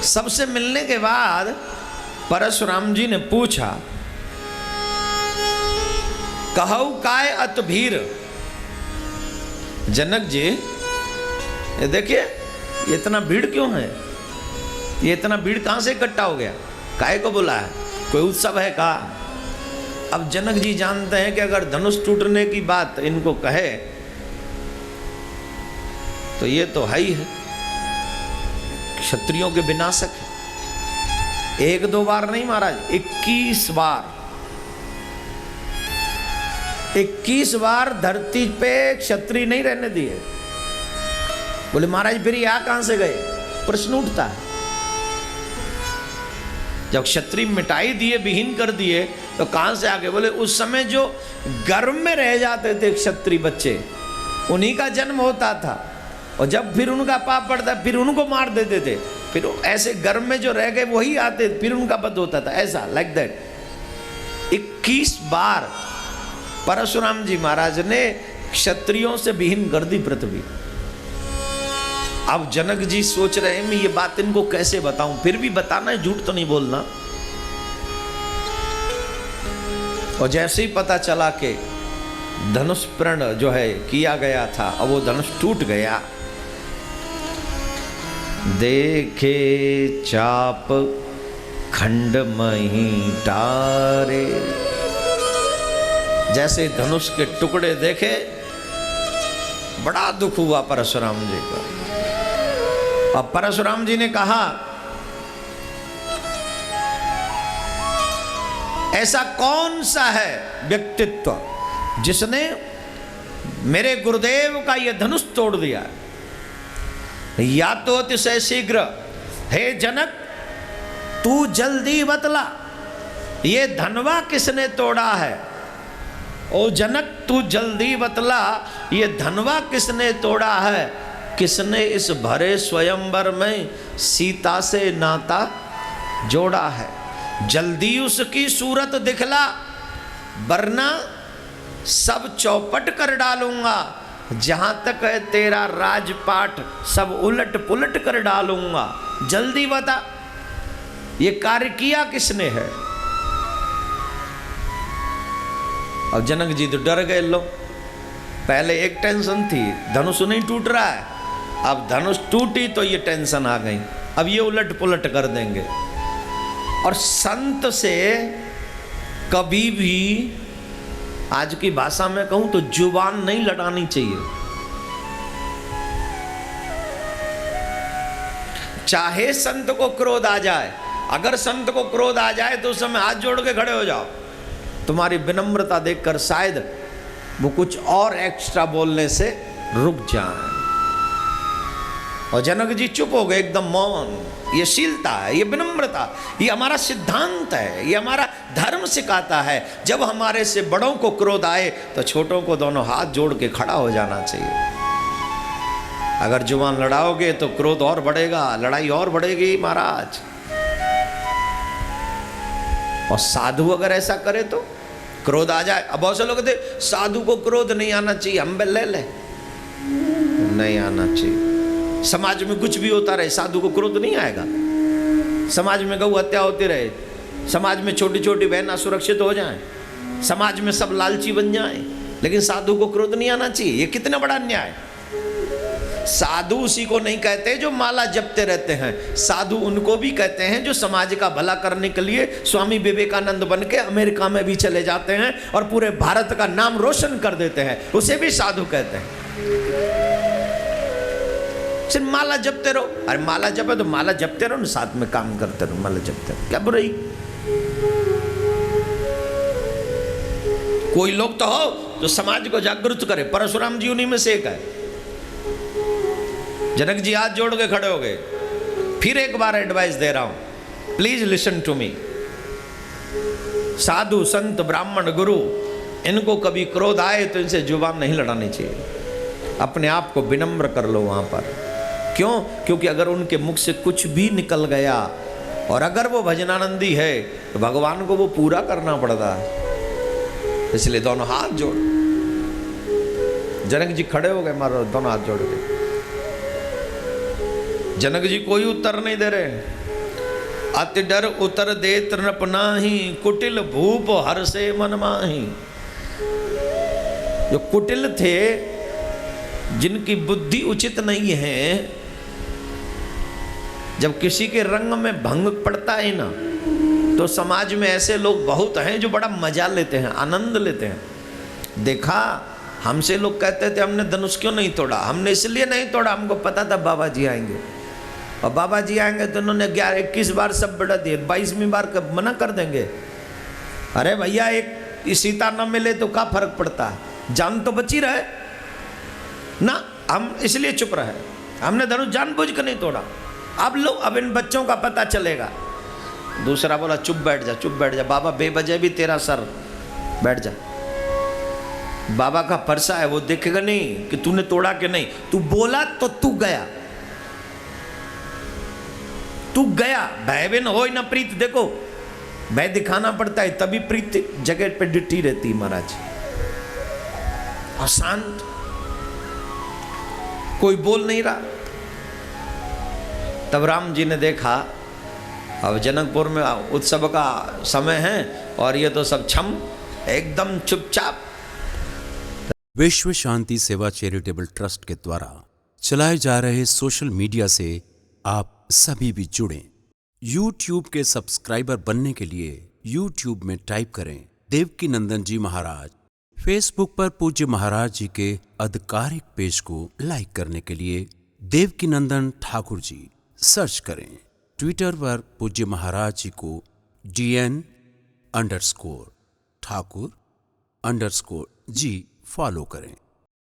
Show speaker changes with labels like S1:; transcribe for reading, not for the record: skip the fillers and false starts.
S1: सबसे मिलने के बाद परशुराम जी ने पूछा, कहऊ काय अत भीर। जनक जी ये देखिए ये इतना भीड़ क्यों है, ये इतना भीड़ कहां से इकट्ठा हो गया, काय को बुलाया है, कोई उत्सव है का। अब जनक जी जानते हैं कि अगर धनुष टूटने की बात इनको कहे तो ये तो है ही है, क्षत्रियों के विनाशक है। एक दो बार नहीं महाराज, 21 बार, 21 बार धरती पे क्षत्रिय नहीं रहने दिए। बोले महाराज फिर यहां कहां से गए, प्रश्न उठता है। जब क्षत्रिय मिटाई दिए, विहीन कर दिए, तो कहां से आगे। बोले उस समय जो गर्भ में रह जाते थे क्षत्रिय बच्चे, उन्हीं का जन्म होता था, और जब फिर उनका पाप पड़ता फिर उनको मार देते थे, फिर ऐसे गर्भ में जो रह गए वही आते, फिर उनका वध होता था, ऐसा लाइक दैट। 21 बार परशुराम जी महाराज ने क्षत्रियों से विहीन कर दी पृथ्वी। अब जनक जी सोच रहे हैं मैं ये बात इनको कैसे बताऊं, फिर भी बताना है, झूठ तो नहीं बोलना। और जैसे ही पता चला कि धनुष प्रण जो है किया गया था, अब वो धनुष टूट गया। देखे चाप खंड मही टारे, जैसे धनुष के टुकड़े देखे बड़ा दुख हुआ परशुराम जी को। और परशुराम जी ने कहा, ऐसा कौन सा है व्यक्तित्व जिसने मेरे गुरुदेव का यह धनुष तोड़ दिया। या तो अतिशय शीघ्र, हे जनक तू जल्दी बतला ये धनवा किसने तोड़ा है। ओ जनक तू जल्दी बतला ये धनवा किसने तोड़ा है, किसने इस भरे स्वयंवर में सीता से नाता जोड़ा है। जल्दी उसकी सूरत दिखला, वरना सब चौपट कर डालूंगा। जहां तक है तेरा राजपाट सब उलट पुलट कर डालूंगा। जल्दी बता ये कार्य किया किसने है। अब जनक जी तो डर गए। लो पहले एक टेंशन थी धनुष नहीं टूट रहा है, अब धनुष टूटी तो ये टेंशन आ गई, अब ये उलट पुलट कर देंगे। और संत से कभी भी, आज की भाषा में कहूं तो, जुबान नहीं लड़ानी चाहिए। चाहे संत को क्रोध आ जाए, अगर संत को क्रोध आ जाए तो उस समय हाथ जोड़ के खड़े हो जाओ। तुम्हारी विनम्रता देखकर शायद वो कुछ और एक्स्ट्रा बोलने से रुक जाए। और जनक जी चुप हो गए, एकदम मौन। ये शीलता है, ये विनम्रता, ये हमारा सिद्धांत है, ये हमारा धर्म सिखाता है। जब हमारे से बड़ों को क्रोध आए तो छोटों को दोनों हाथ जोड़ के खड़ा हो जाना चाहिए। अगर जुबान लड़ाओगे तो क्रोध और बढ़ेगा, लड़ाई और बढ़ेगी महाराज। और साधु अगर ऐसा करे तो क्रोध आ जाए। अब बहुत से लोग कहते साधु को क्रोध नहीं आना चाहिए, हम ले ले, नहीं आना चाहिए। समाज में कुछ भी होता रहे, साधु को क्रोध नहीं आएगा। समाज में गौ हत्या होती रहे, समाज में छोटी छोटी बहन असुरक्षित हो जाएं, समाज में सब लालची बन जाएं, लेकिन साधु को क्रोध नहीं आना चाहिए। ये कितना बड़ा अन्याय। साधु उसी को नहीं कहते जो माला जपते रहते हैं, साधु उनको भी कहते हैं जो समाज का भला करने के लिए स्वामी विवेकानंद बन के अमेरिका में भी चले जाते हैं और पूरे भारत का नाम रोशन कर देते हैं, उसे भी साधु कहते हैं। सिर्फ माला जपते रहो, अरे माला जपे तो माला जपते रहो ना, साथ में काम करते रहो, माला जपते रहो, क्या बुराई। कोई लोग तो हो जो समाज को जागरूक करे, परशुराम जी उन्हीं में से एक है। जनक जी हाथ जोड़ के खड़े हो गए। फिर एक बार एडवाइस दे रहा हूं, प्लीज लिसन टू मी। साधु संत ब्राह्मण गुरु, इनको कभी क्रोध आए तो इनसे जुबान नहीं लड़ानी चाहिए। अपने आप को विनम्र कर लो वहां पर। क्यों? क्योंकि अगर उनके मुख से कुछ भी निकल गया और अगर वो भजनानंदी है तो भगवान को वो पूरा करना पड़ता है। इसलिए दोनों हाथ जोड़। जनक जी खड़े हो गए, मारो दोनों हाथ जोड़ के। जनक जी कोई उत्तर नहीं दे रहे। अति डर उतर दे तृप नाही, कुटिल भूप हर से मन माही। जो कुटिल थे, जिनकी बुद्धि उचित नहीं है, जब किसी के रंग में भंग पड़ता है ना, तो समाज में ऐसे लोग बहुत हैं जो बड़ा मजा लेते हैं, आनंद लेते हैं। देखा, हमसे लोग कहते थे हमने धनुष क्यों नहीं तोड़ा, हमने इसलिए नहीं तोड़ा, हमको पता था बाबा जी आएंगे, और बाबा जी आएंगे तो उन्होंने 11-21 बार सब बढ़ा दिए, 22वीं बार कब मना कर देंगे। अरे भैया, एक सीता न मिले तो क्या फर्क पड़ता है, जान तो बची रहे ना। हम इसलिए चुप रहे, हमने धनुष जानबूझ कर नहीं तोड़ा। अब लो, अब इन बच्चों का पता चलेगा। दूसरा बोला चुप बैठ जा, चुप बैठ जा, बाबा बेवजह भी तेरा सर, बैठ जा। बाबा का परसा है, वो देखेगा नहीं कि तूने तोड़ा कि नहीं, तू बोला तो तू गया, तू गया। भय बिन हो ना प्रीत, देखो भय दिखाना पड़ता है तभी प्रीत जगह पे डिटी रहती महाराज। अशांत, कोई बोल नहीं रहा। तब राम जी ने देखा अब जनकपुर में उत्सव का समय है और ये तो सब छम एकदम चुपचाप।
S2: विश्व शांति सेवा चैरिटेबल ट्रस्ट के द्वारा चलाए जा रहे सोशल मीडिया से आप सभी भी जुड़ें। YouTube के सब्सक्राइबर बनने के लिए YouTube में टाइप करें देवकी नंदन जी महाराज। फेसबुक पर पूज्य महाराज जी के आधिकारिक पेज को लाइक करने के लिए देवकी नंदन ठाकुर जी सर्च करें। ट्विटर पर पूज्य महाराज जी को DN_ठाकुर_जी फॉलो करें।